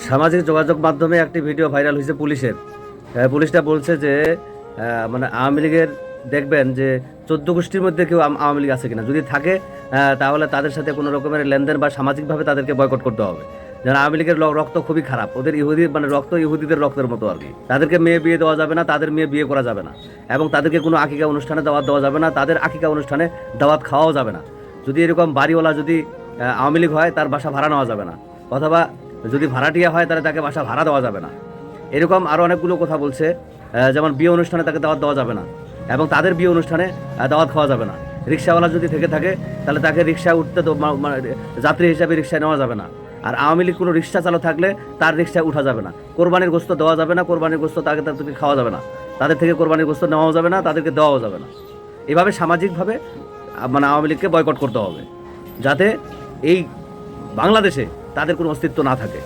সামাজিক যোগাযোগ মাধ্যমে একটি ভিডিও ভাইরাল হয়েছে পুলিশের। পুলিশটা বলছে যে মানে আওয়ামী লীগের দেখবেন যে 14 গোষ্ঠীর মধ্যে কেউ আওয়ামী লীগ আছে কিনা, যদি থাকে তাহলে তাদের সাথে কোনো রকমের লেনদেন বা সামাজিকভাবে তাদেরকে বয়কট করতে হবে। যেন আওয়ামী লীগের রক্ত খুবই খারাপ, ওদের ইহুদি মানে রক্ত ইহুদিদের রক্তের মতো আর কি। তাদেরকে মেয়ে বিয়ে দেওয়া যাবে না, তাদের মেয়ে বিয়ে করা যাবে না, এবং তাদেরকে কোনো আকিকা অনুষ্ঠানে দাওয়াত দেওয়া যাবে না, তাদের আকিকা অনুষ্ঠানে দাওয়াত খাওয়াও যাবে না। যদি এরকম বাড়িওয়ালা যদি আওয়ামী লীগ হয় তার বাসা ভাড়া নেওয়া যাবে না, অথবা যদি ভাড়াটিয়া হয় তাহলে তাকে বাসা ভাড়া দেওয়া যাবে না। এরকম আরও অনেকগুলো কথা বলছে। যেমন বিয়ে অনুষ্ঠানে তাকে দাওয়াত দেওয়া যাবে না, এবং তাদের বিয়ে অনুষ্ঠানে দাওয়াত খাওয়া যাবে না। রিক্সাওয়ালা যদি থেকে থাকে তাহলে তাকে রিক্সা উঠতে যাত্রী হিসাবে রিক্সায় নেওয়া যাবে না। আর আওয়ামী লীগ কোনো রিক্সা চালু থাকলে তার রিক্সায় উঠা যাবে না। কোরবানির গোস্ত দেওয়া যাবে না, কোরবানির গোস্ত তাদেরকে খাওয়া যাবে না, তাদের থেকে কোরবানির গোস্ত নেওয়াও যাবে না, তাদেরকে দেওয়াও যাবে না। এভাবে সামাজিকভাবে মানে আওয়ামী লীগকে বয়কট করতে হবে, যাতে এই বাংলাদেশে তাদের কোনো অস্তিত্ব না থাকে।